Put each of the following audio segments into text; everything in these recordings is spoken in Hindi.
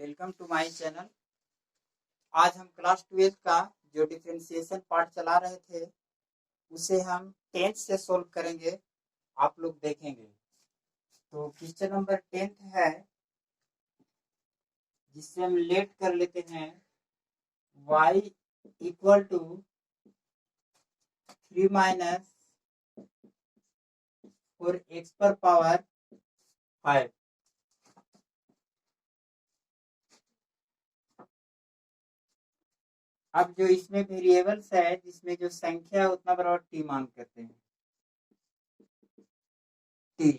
Welcome to my channel. आज हम क्लास 12 का जो डिफरेंशिएशन पार्ट चला रहे थे उसे हम 10th से सोल्व करेंगे। आप लोग देखेंगे तो क्वेश्चन नंबर 10th है, जिससे हम लेट कर लेते हैं y equal to 3 minus 4x पर पावर 5। अब जो इसमें वेरिएबल्स है, जिसमें जो संख्या है उतना बराबर t मान करते हैं। t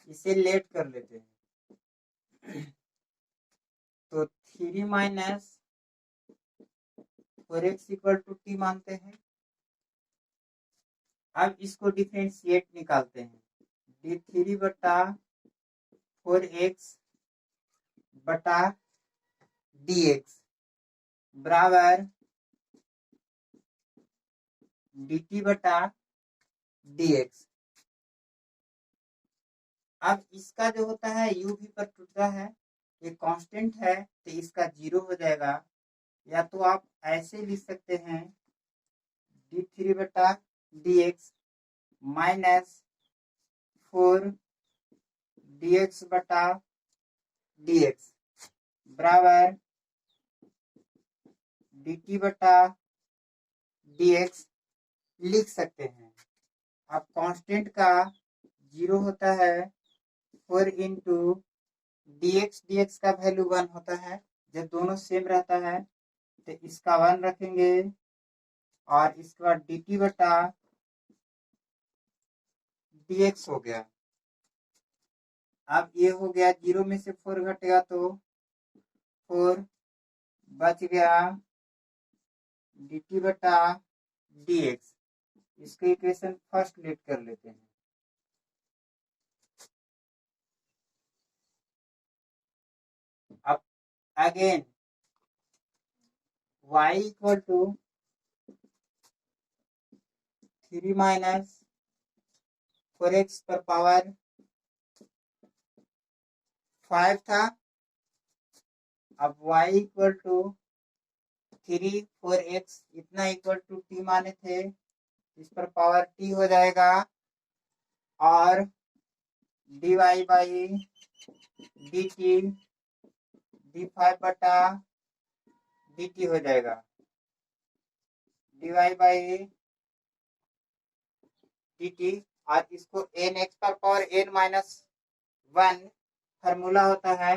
इसे लेट कर लेते हैं तो 3 minus 4x equal to T मानते हैं। अब इसको डिफरेंशिएट निकालते हैं। d3 बटा 4x बटा dx बराबर dt बटा dx। अब इसका जो होता है u भी पर टूटता है, ये कांस्टेंट है तो इसका 0 हो जाएगा। या तो आप ऐसे लिख सकते हैं d3 बटा dx माइनस 4 dx बटा dx बराबर dt बटा dx लिख सकते हैं। अब कांस्टेंट का 0 होता है 4 इंटू dx का वैल्यू 1 होता है। जब दोनों सेम रहता है तो इसका 1 रखेंगे और इसके बाद dt बटा dx हो गया। अब ये हो गया, 0 में से 4 घटेगा तो 4 बच गया dt बटा dx। इसको इक्वेशन फर्स्ट लेट कर लेते हैं। अब again y equal to 3 minus 4x पर पावर 5 था। अब y इक्वल टू 3 4x इतना इक्वल टू t माने थे, इस पर पावर t हो जाएगा और dy बाई dt d5 बटा dt हो जाएगा। dy बाई dt और इसको nx पर पावर n माइनस 1 फार्मूला होता है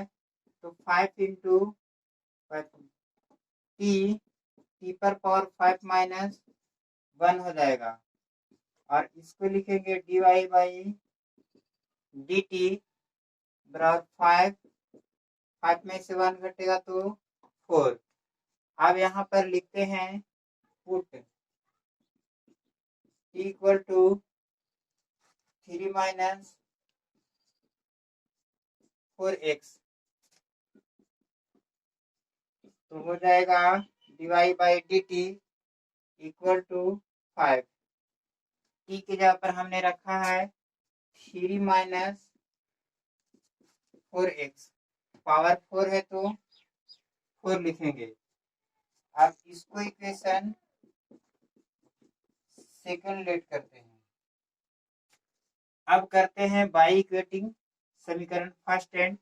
तो 5 इंटू टी पर पावर 5 माइनस 1 हो जाएगा। और इसको लिखेंगे dy बाई dt बराबर 5 में से 1 घटेगा तो 4। अब यहाँ पर लिखते हैं put t equal to 3 minus 4x तो हो जाएगा dy by dt equal to 5। t की जगह पर हमने रखा है 3 माइनस 4x, पावर 4 है तो 4 लिखेंगे। अब इसको इक्वेशन सेकंड लेट करते हैं। अब करते हैं बाई इक्वेटिंग समीकरण first and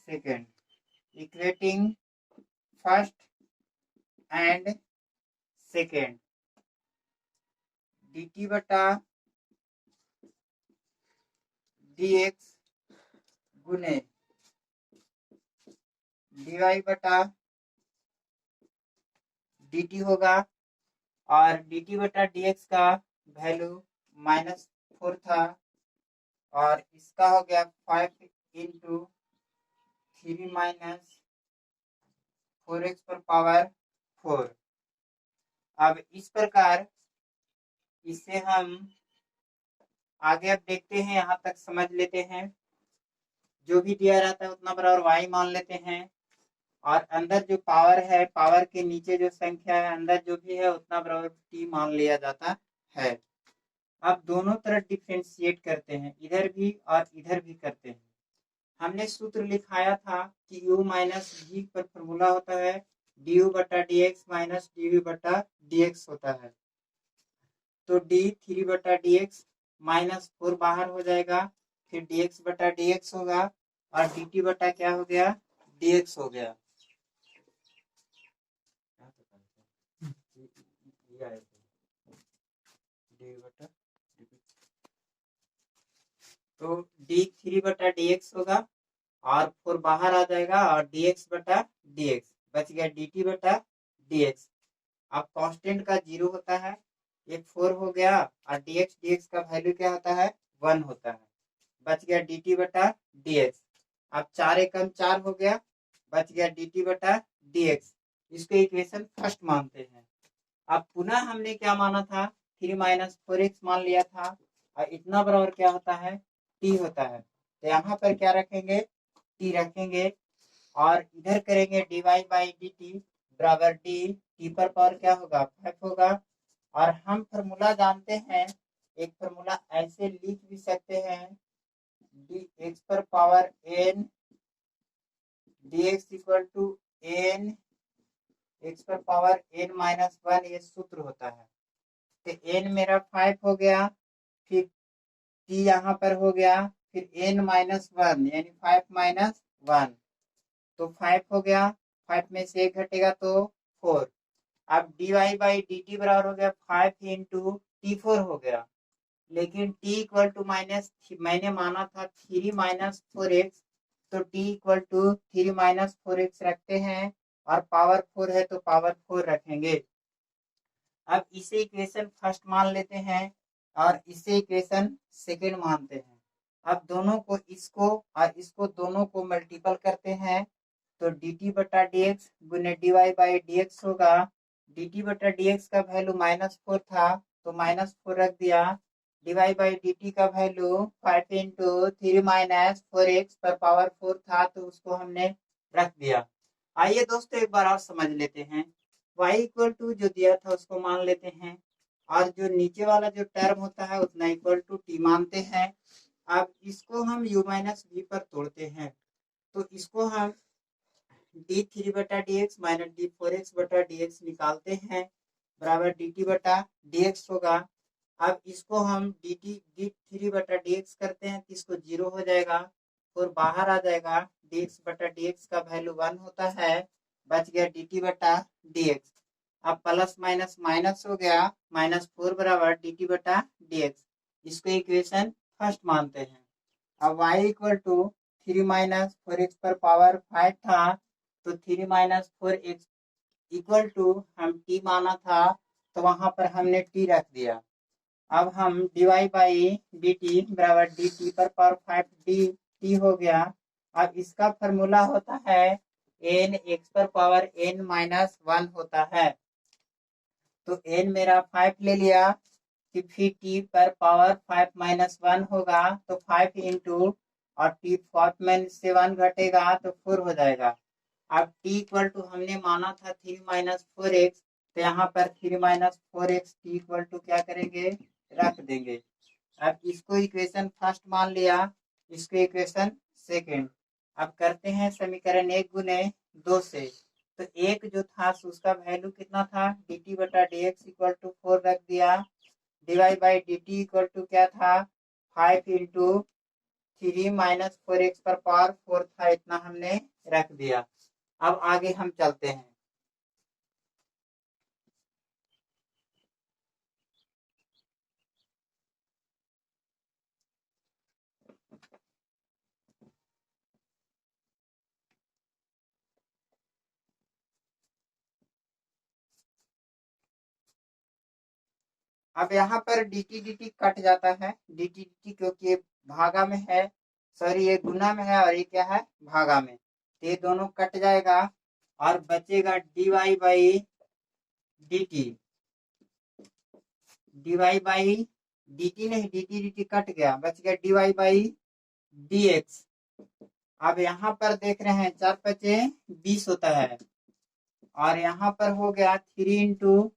second. Equating first and second dt बटा dx गुने dy बटा dt होगा और dt बटा dx का वैल्यू -4 था और इसका हो गया 5 इंटू 3 माइनस 4x पर पावर 4। अब इस प्रकार इसे हम आगे अब देखते हैं, यहाँ तक समझ लेते हैं। जो भी दिया रहता है उतना बराबर y मान लेते हैं और अंदर जो पावर है, पावर के नीचे जो संख्या है, अंदर जो भी है उतना बराबर t मान लिया जाता है। अब दोनों तरफ डिफरेंशिएट करते हैं, इधर भी और इधर भी करते हैं। हमने सूत्र लिखाया था कि u माइनस v पर फॉर्मूला होता है du बटा dx माइनस dv बटा dx होता है। तो d 3 बटा dx माइनस 4 बाहर हो जाएगा, फिर dx बटा dx होगा और dt बटा क्या हो गया, dx हो गया। तो d 3 बटा dx होगा और 4 बाहर आ जाएगा और dx बटा dx बच गया dt बटा dx। अब कांस्टेंट का 0 होता है, ये 4 हो गया और dx का वैल्यू क्या होता है, 1 होता है। बच गया dt बटा dx। अब 4 एकम 4 हो गया, बच गया dt बटा dx। इसको इक्वेशन फर्स्ट मानते हैं। अब पुनः हमने क्या माना था, 3 माइनस 4x मान लिया था और इतना बराबर क्या होता है, t होता है। तो यहाँ पर क्या रखेंगे, t रखेंगे और इधर करेंगे dy बाई dt बराबर d, t पर पावर क्या होगा, 5 होगा। और हम फॉर्मूला जानते हैं, एक फॉर्मूला ऐसे लिख भी सकते हैं, dx पर power n dx equal to n x पर पावर n माइनस 1, ये सूत्र होता है। तो n मेरा 5 हो गया, फिर t यहाँ पर हो गया, फिर n माइनस 1 यानी 5 माइनस 1, तो 5 हो गया, 5 में से 1 घटेगा तो 4। अब dy बाई dt बराबर हो गया 5 इंटू t4 हो गया, लेकिन t इक्वल टू माइनस, मैंने माना था 3 माइनस 4x, तो t equal to 3 minus 4x रखते हैं और पावर 4 है तो पावर 4 रखेंगे। अब इसे इक्वेशन फर्स्ट मान लेते हैं और इसे इक्वेशन सेकेंड मानते हैं। अब दोनों को, इसको और इसको दोनों को मल्टीपल करते हैं तो dt बटा dx गुने dy बाई dx होगा। dt बटा dx का वैल्यू -4 था तो -4 रख दिया, dy बाई dt का वैल्यू 5 इंटू 3 माइनस 4x पर पावर 4 था तो उसको हमने रख दिया। आइए दोस्तों एक बार और समझ लेते हैं। y इक्वल टू जो दिया था उसको मान लेते हैं और जो नीचे वाला जो टर्म होता है उतना इक्वल टू t मानते हैं। अब इसको हम u माइनस v पर तोड़ते हैं तो इसको हम d3 बटा dx माइनस d4x बटा dx निकालते हैं बराबर dt बटा dx होगा। अब इसको हम d3 बटा dx करते हैं तो इसको 0 हो जाएगा और बाहर आ जाएगा, dx बटा dx का वैल्यू 1 होता है, बच गया dt बटा dx। अब प्लस माइनस माइनस हो गया, -4 बराबर dt बटा dx। इसको इक्वेशन फर्स्ट मानते हैं। अब y equal to 3 minus 4x पर पावर 5 था तो 3 माइनस 4x इक्वल टू हम t माना था तो वहां पर हमने t रख दिया। अब हम dy बाई dt बराबर dt पर पावर 5 dt हो गया। अब इसका फॉर्मूला होता है n x पर पावर n माइनस 1 होता है, तो n मेरा 5 ले लिया, फिर t पर पावर 5 माइनस 1 होगा तो 5 इंटू और t 5 में से 1 घटेगा तो 4 हो जाएगा। अब t इक्वल टू हमने माना था 3 माइनस 4x, तो यहाँ पर 3 minus 4x t equal to क्या करेंगे, रख देंगे। अब इसको इक्वेशन फर्स्ट मान लिया, इसको इक्वेशन सेकेंड। अब करते हैं समीकरण 1 गुने 2 से, तो एक जो था उसका वैल्यू कितना था, dt बटा dx इक्वल टू 4 रख दिया, dy by dt equal to क्या था, 5 इंटू 3 माइनस 4x पर पावर 4 था, इतना हमने रख दिया। अब आगे हम चलते हैं। अब यहाँ पर dt dt कट जाता है, dt dt क्योंकि ये भागा में है, सॉरी ये गुना में है और ये क्या है, भागा में, तो ये दोनों कट जाएगा और बचेगा dy by dt, dy by dt नहीं, dt dt कट गया, बच गया dy बाई dx। अब यहाँ पर देख रहे हैं 4 बचे 20 होता है और यहाँ पर हो गया 3 इंटू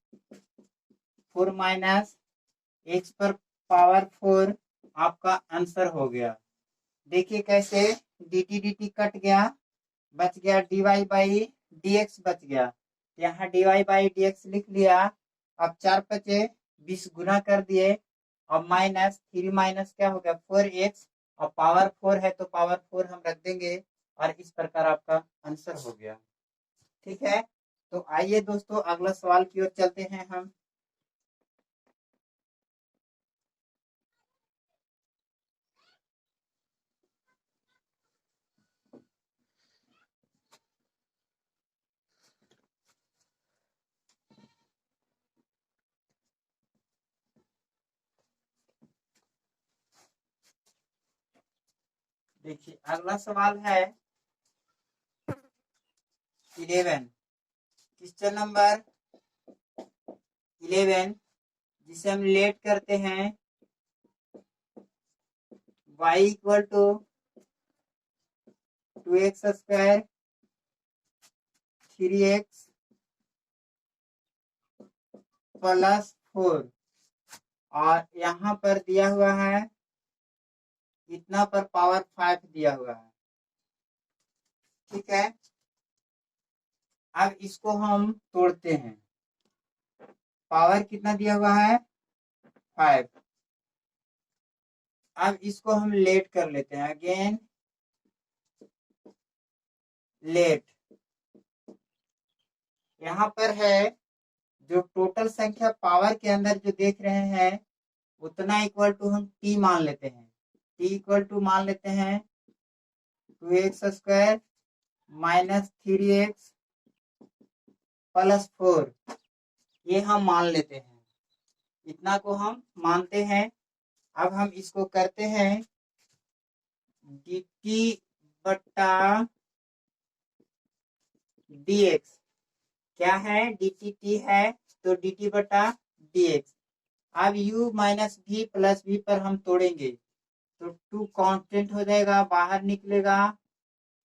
4 माइनस x पर पावर 4 आपका आंसर हो गया। देखिए कैसे, dt कट गया, बच गया dy बाई dx बच गया। यहाँ dy बाई dx लिख लिया। अब 4×5 = 20 गुना कर दिए और माइनस 3 माइनस क्या हो गया 4x और पावर 4 है तो पावर 4 हम रख देंगे और इस प्रकार आपका आंसर हो गया। ठीक है, तो आइए दोस्तों अगला सवाल की ओर चलते हैं हम। देखिए अगला सवाल है 11, क्वेश्चन नंबर 11 जिसे हम लेट करते हैं y = 2x² 3x + 4 और यहाँ पर दिया हुआ है इतना पर पावर 5 दिया हुआ है। ठीक है, अब इसको हम तोड़ते हैं। पावर कितना दिया हुआ है 5। अब इसको हम लेट कर लेते हैं, अगेन लेट। यहाँ पर है जो टोटल संख्या पावर के अंदर जो देख रहे हैं उतना इक्वल टू हम t मान लेते हैं। t इक्वल टू मान लेते हैं 2x² - 3x + 4, ये हम मान लेते हैं। इतना को हम मानते हैं। अब हम इसको करते हैं dt/dx। क्या है dt है तो dt/dx। अब u - v + v पर हम तोड़ेंगे तो 2 कांस्टेंट हो जाएगा, बाहर निकलेगा,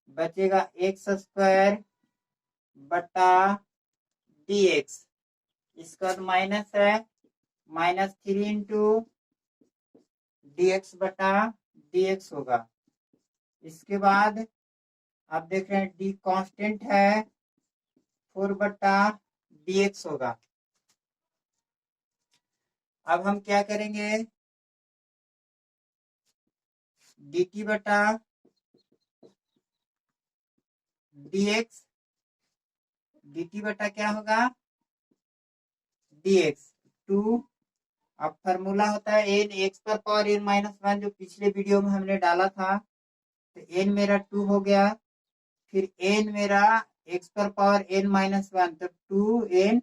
बचेगा x² / dx। इसका बाद माइनस है, -3 × dx/dx होगा। इसके बाद आप देख रहे हैं d कांस्टेंट है 4/dx होगा। अब हम क्या करेंगे dt/dx dt क्या होगा dx 2। अब फॉर्मूला होता है n x⁻n - 1 जो पिछले वीडियो में हमने डाला था। तो n मेरा 2 हो गया, फिर n मेरा x⁻n - 1 तो 2n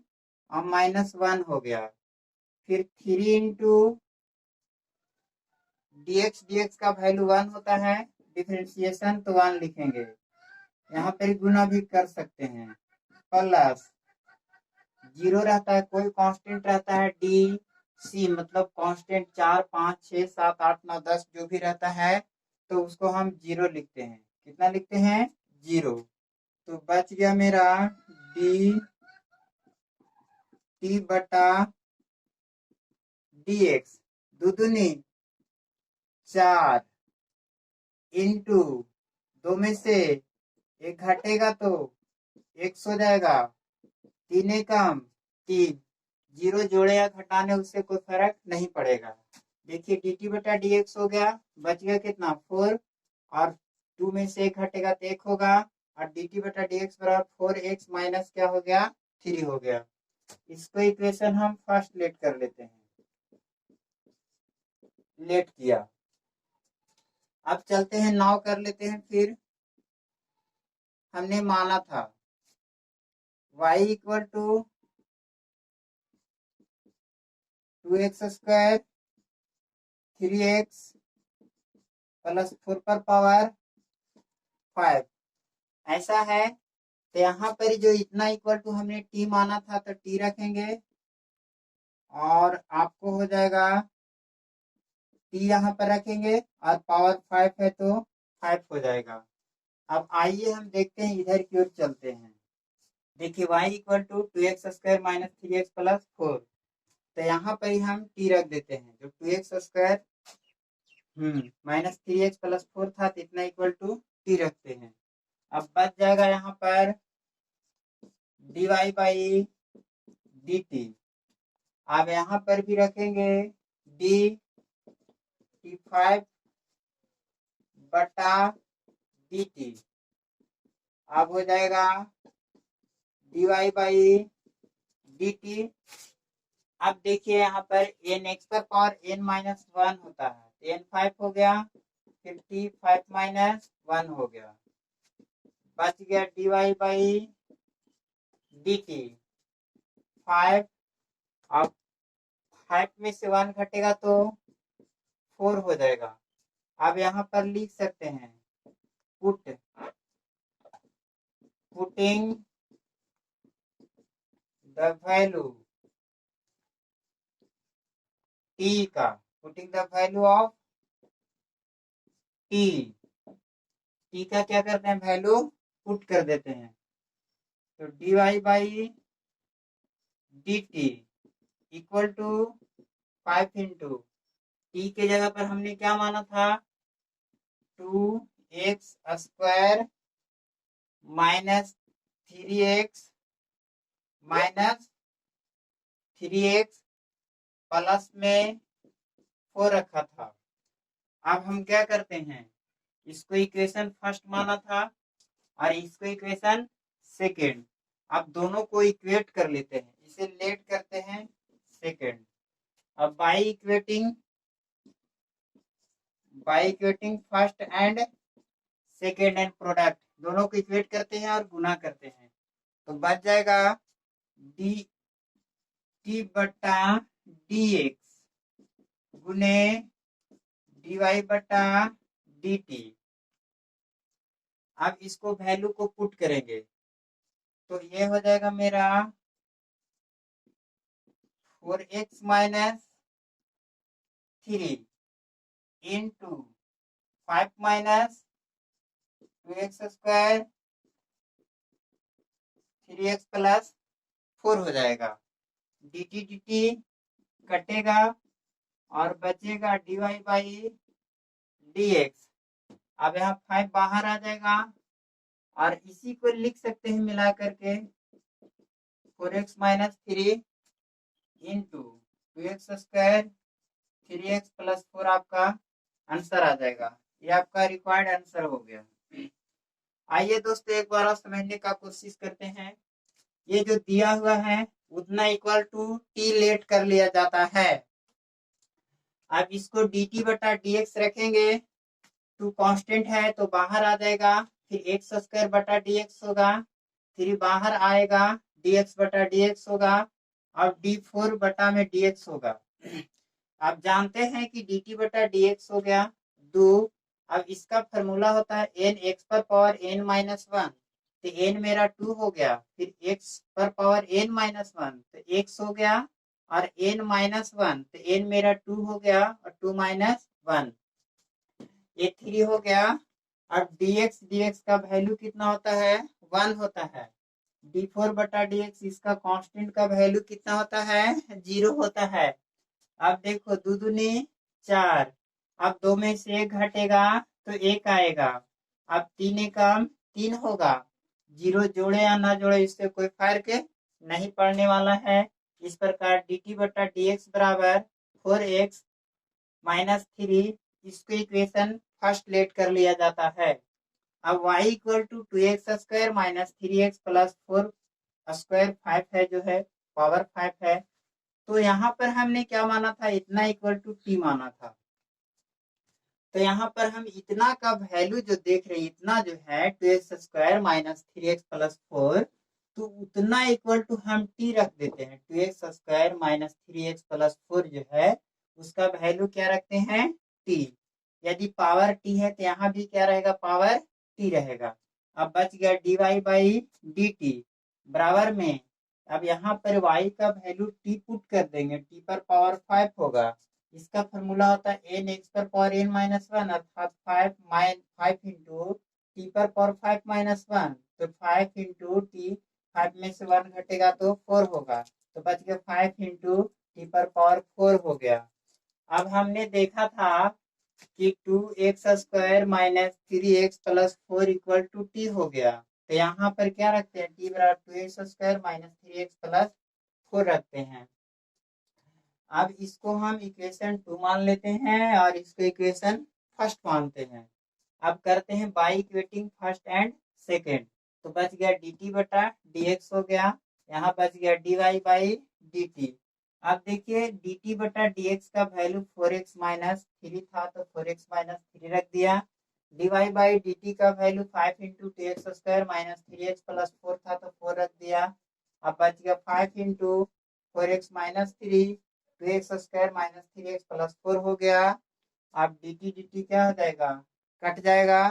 और -1 हो गया, फिर 3 × dx का वैल्यू 1 होता है, डिफरेंशिएशन तो 1 लिखेंगे। यहाँ पर गुना भी कर सकते हैं, प्लस 0 रहता है, कोई कांस्टेंट रहता है डी सी मतलब कांस्टेंट 4 5 6 7 8 9 10 जो भी रहता है तो उसको हम 0 लिखते हैं। कितना लिखते हैं 0। तो बच गया मेरा डी t/dx 2 दूनी 4 इंटू 2 में से 1 घटेगा तो x हो जाएगा, 3 कम 3, 0 जोड़े या घटाने उससे कोई फर्क नहीं पड़ेगा। देखिए dt/dx हो गया, बच गया कितना 4 और 2 में से 1 घटेगा तो 1 होगा और dt/dx = 4x माइनस क्या हो गया 3 हो गया। इसको इक्वेशन हम फर्स्ट लेट कर लेते हैं, लेट किया। अब चलते हैं 9 कर लेते हैं। फिर हमने माना था y = 2x² 3x + 4 पर पावर 5 ऐसा है। तो यहाँ पर जो इतना इक्वल टू हमने t माना था तो t रखेंगे और आपको हो जाएगा t यहाँ पर रखेंगे और पावर 5 है तो 5 हो जाएगा। अब आइए हम देखते हैं इधर की ओर चलते हैं। देखिए y = 2x² - 3x + 4, तो यहाँ पर ही हम t रख देते हैं। जो 2x² - 3x + 4 था तो इतना इक्वल टू टी रखते हैं। अब बच जाएगा यहाँ पर dy बाई डी टी। अब यहाँ पर भी रखेंगे डी टी 5 बटा डी टी। अब हो जाएगा dy बाई डी टी। अब देखिए यहाँ पर एन एक्स पर पावर एन माइनस वन होता है, एन 5 हो गया, फिर टी 5 माइनस वन हो गया, बच गया dy बाई डी टी 5। अब 5 में से 1 घटेगा तो 4 हो जाएगा। अब यहाँ पर लिख सकते हैं पुटिंग द वैल्यू टी का, putting the value of T का क्या करते हैं, वैल्यू पुट कर देते हैं। तो dy by D T equal to 5 into T के जगह पर हमने क्या माना था, 2x square minus 3x minus 3x plus में 4 रखा था। अब हम क्या करते हैं, इसको इक्वेशन फर्स्ट माना था और इसको इक्वेशन सेकेंड। अब दोनों को इक्वेट कर लेते हैं, इसे लेट करते हैं सेकेंड। अब by equating first and second and product दोनों को इक्वेट करते हैं और गुना करते हैं, तो बच जाएगा डी टी बटा डी एक्स गुने डी वाई बटा डी टी। अब इसको वैल्यू को पुट करेंगे तो ये हो जाएगा मेरा 4x minus 3 into 5 minus 2x square 3x plus 4 हो जाएगा। dt कटेगा और बचेगा dy बाई dx। अब यहाँ 5 बाहर आ जाएगा और इसी को लिख सकते हैं मिला करके 4x minus 3 into 2x square 3x plus 4 आपका आंसर आ जाएगा। ये आपका रिक्वायर्ड आंसर हो गया। आइए दोस्तों एक बार और समझने का कोशिश करते हैं। ये जो दिया हुआ है उतना इक्वल टू टी लेट कर लिया जाता है। अब इसको dt बटा dx रखेंगे, टू कांस्टेंट है तो बाहर आ जाएगा, फिर एक्स स्क्वायर बटा dx होगा, फिर बाहर आएगा dx बटा dx होगा और d4 बटा में dx होगा। आप जानते हैं कि dt बटा dx हो गया 2। अब इसका फॉर्मूला होता है n x पर पावर n माइनस वन, तो n मेरा 2 हो गया, फिर x पर पावर n माइनस वन तो x हो गया और n माइनस वन तो n मेरा 2 हो गया और 2 माइनस वन ये 3 हो गया। अब dx का वैल्यू कितना होता है, 1 होता है। d4 बटा dx इसका कांस्टेंट का वैल्यू कितना होता है, 0 होता है। अब देखो 2 दूनी 4, अब 2 में से 1 घटेगा तो 1 आएगा, अब 3 एकम 3 होगा। 0 जोड़े या ना जोड़े इससे कोई फर्क नहीं पड़ने वाला है। इस प्रकार dt बटा dx बराबर 4x माइनस 3, इसको इक्वेशन फर्स्ट लेट कर लिया जाता है। अब y equal to 2x square minus 3x plus 4 square 5 है, जो है पावर 5 है। तो यहाँ पर हमने क्या माना था, इतना इक्वल टू टी माना था। तो यहाँ पर हम इतना का वैल्यू जो देख रहे हैं, इतना जो है 2x square minus 3x plus 4, तो उतना इक्वल टू हम टी रख देते हैं। 2x square minus 3x plus 4 जो है उसका वैल्यू क्या रखते हैं, टी। यदि पावर टी है तो यहाँ भी क्या रहेगा, पावर टी रहेगा। अब बच गया d y by D t बराबर में, अब यहाँ पर y का वैल्यू टी पुट कर देंगे, टी पर पावर 5 होगा। इसका फॉर्मूला होता है एन एक्स पर पावर एन माइनस वन, अर्थात 5 इंटू टी पर पावर 5 माइनस वन, तो 5 इंटू टी, 5 में से 1 घटेगा तो 4 होगा, तो बच गया 5 इंटू टी पर पावर 4 हो गया। अब हमने देखा था कि 2x² minus 3x plus 4 equal to t हो गया। तो यहाँ पर क्या रखते हैं, टी बराबर 2x² माइनस 3x प्लस 4 रखते हैं। अब इसको हम इक्वेशन 2 मान लेते हैं और इसको इक्वेशन फर्स्ट मानते हैं। अब करते हैं by equating first and second. तो बच गया dt बटा dx हो गया, यहाँ बच गया dy बाई dt। अब देखिए dt बटा dx का वैल्यू 4x माइनस 3 था तो 4x माइनस 3 रख दिया। dy बाई dt का value 5 into 2x² minus 3x plus 4 था तो 4 रख दिया। अब बच गया 5 into 4x minus 3, 2x² minus 3x plus 4 हो गया। अब dt dt क्या हो जाएगा, कट जाएगा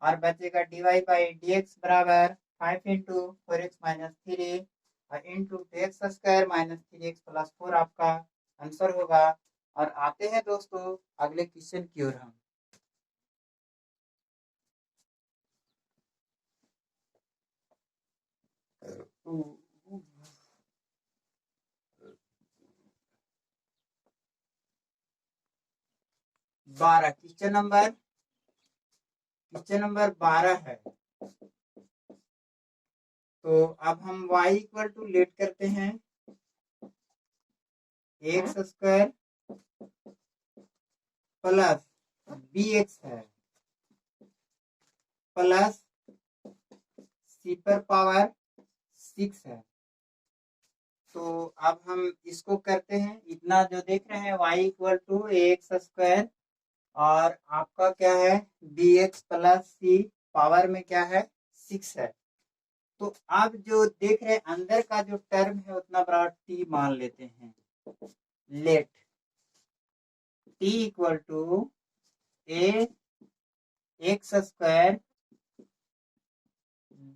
और बचेगा dy बाई dx बराबर 5 into 4x minus 3 into 2x² minus 3x plus 4 आपका आंसर होगा। और आते हैं दोस्तों अगले क्वेश्चन की ओर हम। बारह क्वेश्चन नंबर 12 है। तो अब हम y इक्वल टू लेट करते हैं x² प्लस bx है प्लस c पर पावर 6 है। तो अब हम इसको करते हैं, इतना जो देख रहे हैं y इक्वल टू ax² और आपका क्या है bx प्लस c पावर में क्या है 6 है। तो अब जो देख रहे हैं अंदर का जो टर्म है उतना बड़ा t मान लेते हैं। Let t equal to ax²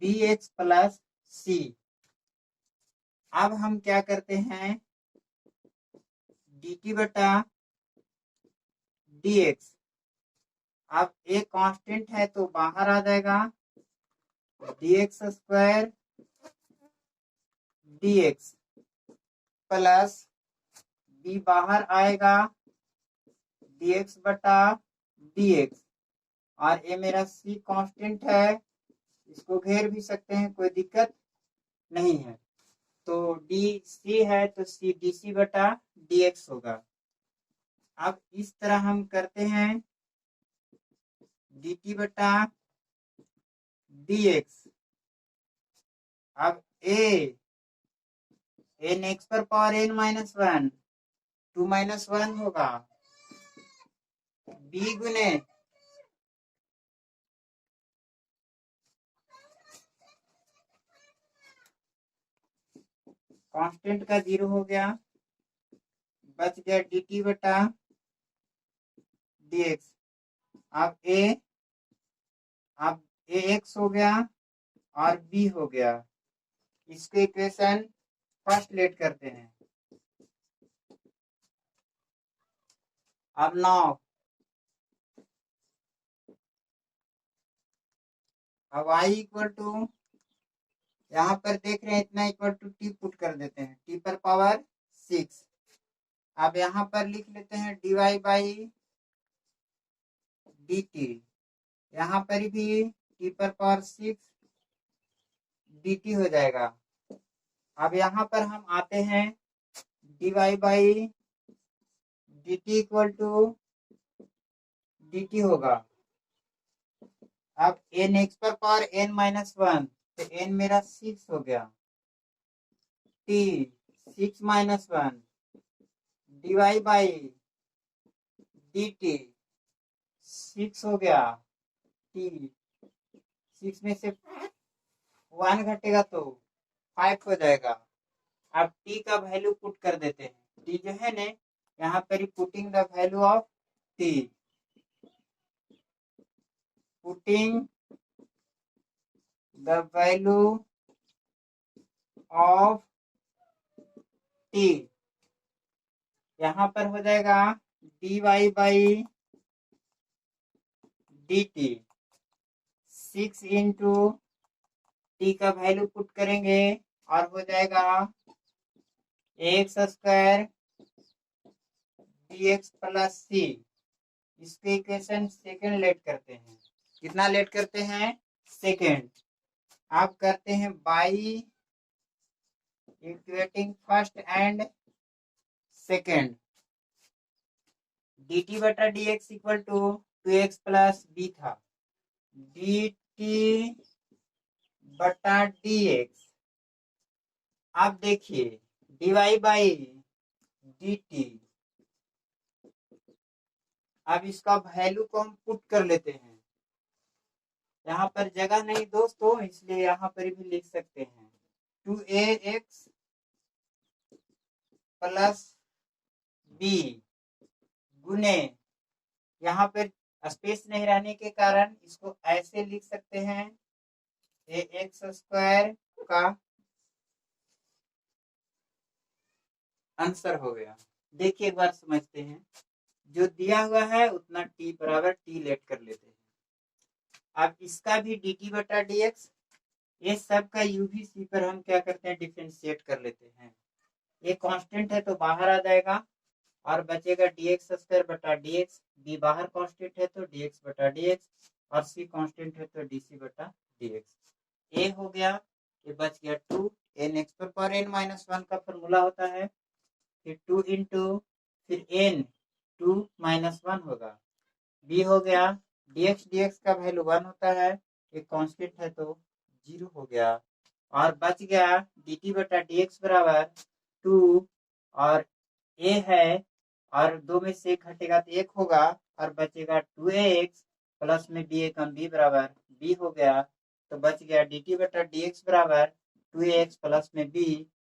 bx plus c। अब हम क्या करते हैं dt बटा dx। अब a कांस्टेंट है तो बाहर आ जाएगा dx² dx प्लस b बाहर आएगा dx बटा dx। और ये मेरा c कांस्टेंट है, इसको घेर भी सकते हैं, कोई दिक्कत नहीं है। तो dc है तो c dc बटा dx होगा। अब इस तरह हम करते हैं dt बटा dx। अब n x पर पावर n माइनस 1 2 माइनस 1 होगा b गुने कांस्टेंट का 0 हो गया, बच गया dt बटा dx। अब ax हो गया और b हो गया। इसको इक्वेशन फर्स्ट लेट करते हैं। अब नाउ अब y इक्वल टू, यहाँ पर देख रहे हैं इतना इक्वल टू t पुट कर देते हैं, t पर पावर 6। अब यहाँ पर लिख लेते हैं dy बाई dt। यहाँ पर भी t पर पावर 6 dt हो जाएगा। अब यहाँ पर हम आते हैं dy by dt equal to dt होगा। अब n x पर पावर n माइनस 1 तो n मेरा 6 हो गया, t 6 minus 1 dy by dt 6 हो गया, t 6 में से 1 घटेगा तो 5 हो जाएगा। अब t का वैल्यू पुट कर देते हैं, t जो है ना यहाँ पर putting the value of t, putting the value of t। यहाँ पर हो जाएगा dy by dt 6 into t का वैल्यू पुट करेंगे और हो जाएगा ax² dx प्लस c। इसके इक्वेशन सेकंड लेट करते हैं। कितना लेट करते हैं? सेकंड। आप करते हैं by equating first and second. dt बटा dx equal to 2x plus b था। dt बटा dx, आप देखिए dy बाई dt, अब इसका वैल्यू को हम पुट कर लेते हैं। यहाँ पर जगह नहीं दोस्तों, इसलिए यहाँ पर भी लिख सकते हैं 2ax प्लस b गुने, यहाँ पर स्पेस नहीं रहने के कारण इसको ऐसे लिख सकते हैं ax स्क्वायर का आंसर हो गया। देखिए एक बार समझते हैं, जो दिया हुआ है उतना t बराबर t लेट कर लेते हैं। अब इसका भी dt बटा dx, ये सब का यूवीसी पर हम क्या करते हैं? डिफरेंशिएट कर लेते हैं। ये कांस्टेंट है तो बाहर आ जाएगा और बचेगा dx स्क्वायर बटा dx। b बाहर कांस्टेंट है तो dx बटा dx, और c कांस्टेंट है तो dc बटा dx। a हो गया, ये बच गया 2 n x पर n माइनस 1 का फॉर्मूला होता है, फिर 2 इंटू फिर n 2 माइनस 1 होगा। b हो गया, dx का वैल्यू 1 होता है, ये कांस्टेंट है तो 0 हो गया। और बच गया dt बटा dx बराबर 2, और a है और 2 में से 1 घटेगा तो 1 होगा, और बचेगा 2ax प्लस में b कम b बराबर b हो गया। तो बच गया dt बटा dx बराबर 2ax प्लस में b।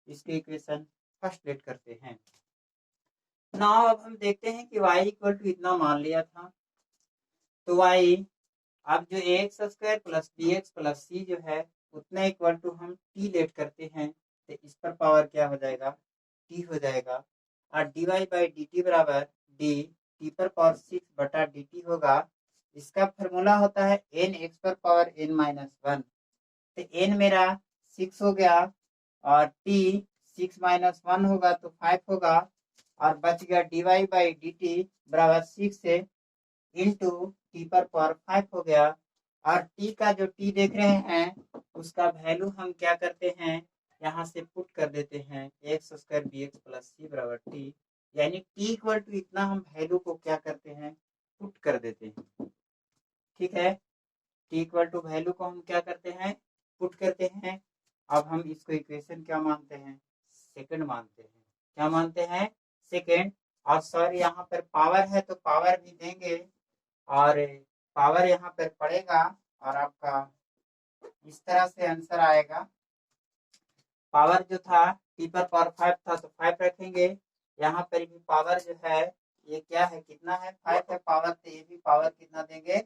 इसके इक्वेशन फर्स्ट लेट करते हैं। नाउ अब हम देखते हैं कि y इक्वल टू इतना मान लिया था, तो y अब जो ax square plus bx plus c जो है उतना इक्वल टू हम t लेट करते हैं, तो इस पर पावर क्या हो जाएगा? t हो जाएगा। और dy बाई dt बराबर d t पर पावर 6 बटा dt होगा। इसका फॉर्मूला होता है n x पर पावर n माइनस 1। तो n मेरा 6 हो गया, और t 6 माइनस 1 होगा तो 5 होगा, और बच गया dy बाई dt बराबर 6 से इंटू टी पर पावर 5 हो गया। और टी का जो टी देख रहे हैं उसका वैल्यू हम क्या करते हैं? यहाँ से पुट कर देते हैं x square b x plus c बराबर टी, यानी टी इक्वल टू इतना हम वैल्यू को क्या करते हैं? पुट कर देते हैं। ठीक है, टी इक्वल टू वैल्यू को हम क्या करते हैं? पुट करते हैं। अब हम इसको इक्वेशन क्या मानते हैं? सेकंड मानते हैं। क्या मानते हैं? सेकंड। और सर यहाँ पर पावर है तो पावर भी देंगे, और पावर यहाँ पर पड़ेगा, और आपका इस तरह से आंसर आएगा। पावर जो था टी पर पावर 5 था तो 5 रखेंगे, यहाँ पर भी पावर जो है ये क्या है? कितना है? 5 है पावर, तो ये भी पावर कितना देंगे?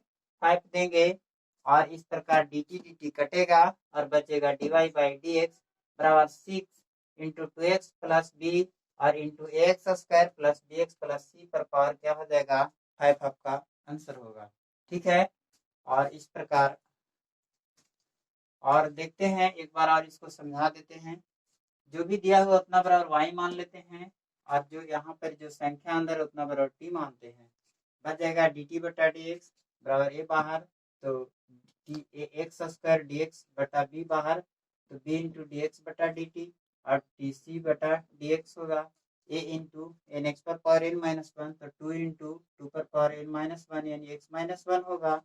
5 देंगे। और इस प्रकार dt dt कटेगा और बचेगा dy बाई डी एक्स बराबर 6 इंटू 2x प्लस बी और into x square plus b x plus c पर पावर क्या हो जाएगा? 5 आपका आंसर होगा। ठीक है, और इस प्रकार और देखते हैं एक बार और इसको समझा देते हैं। जो भी दिया हुआ उतना बराबर y मान लेते हैं, और जो यहाँ पर जो संख्या अंदर उतना बराबर t मानते हैं। बच जाएगा dt बटा dx बराबर a बाहर, तो एक्स स्क्वायर dx बटा b बाहर, तो b इंटू डी एक्स बटा dt और dc बटा dx होगा a इंटू एन एक्स पर पावर n माइनस 1, तो 2 इंटू 2 पर पावर n माइनस 1 यानी x माइनस 1 होगा।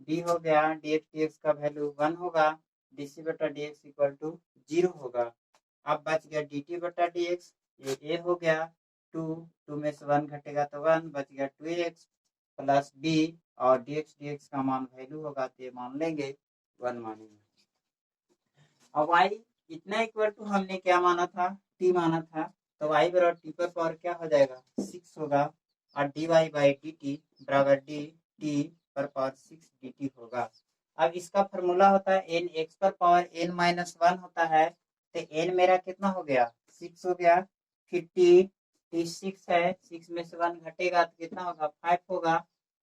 b हो गया, dx dx का वैल्यू 1 होगा, dc बटा dx इक्वल टू 0 होगा। अब बच गया dt बटा dx, ये a हो गया, 2 में से 1 घटेगा तो 1, बच गया 2x प्लस b, और dx dx का मान वैल्यू होगा तो ये मान लेंगे 1 मानेंगे। अब y इतना इक्वल टू हमने क्या माना था? t माना था, तो y बराबर t पर पावर क्या हो जाएगा? 6 होगा, और dy बाई dt बराबर dt पर पावर 6 dt होगा। अब इसका फॉर्मूला होता है n x पर पावर n माइनस 1 होता है, तो n मेरा कितना हो गया? 6 हो गया, फिर t 6 है, 6 में से 1 घटेगा तो कितना होगा? 5 होगा।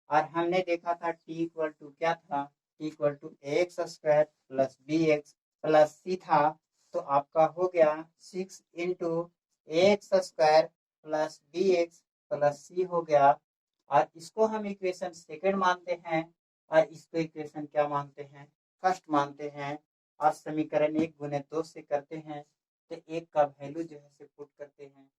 और हमने देखा था t इक्वल टू क्या था? t equal to x square plus b x plus c था, तो आपका हो गया 6 into x square plus b x plus c हो गया। और इसको हम इक्वेशन सेकंड मानते हैं और इसको इक्वेशन क्या मानते हैं, फर्स्ट मानते हैं। और समीकरण 1 गुने 2 से करते हैं तो 1 का वैल्यू जो है से पुट करते हैं